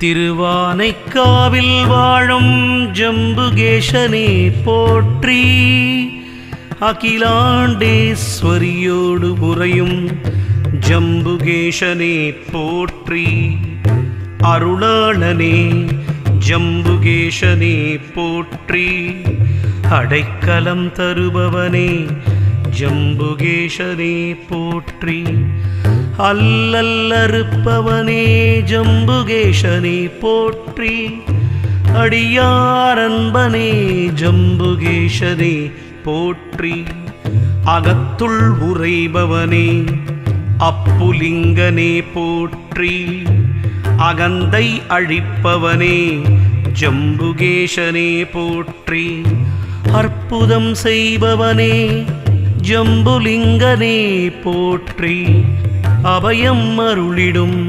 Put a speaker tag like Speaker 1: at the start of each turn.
Speaker 1: திருவானைக்காவில் வாழும் ஜம்புகேசனே போற்றி. அகிலாண்டேஸ்வரியோடு உறையும் ஜம்புகேசனே போற்றி. அருளாளனே ஜம்புகேசனே போற்றி. அடைக்கலம் தருபவனே ஜம்புகேசனே போற்றி. அல்லல்லறுப்பவனே ஜம்புகேசனே போற்றி. அடியாரன்பனே ஜம்புகேசனே போற்றி. அகத்துள் உறைபவனே அப்புலிங்கனே போற்றி. அகந்தை அழிப்பவனே ஜம்புகேசனே போற்றி. அற்புதம் செய்பவனே ஜம்புலிங்கனே போற்றி. அபயம் அருளிடும்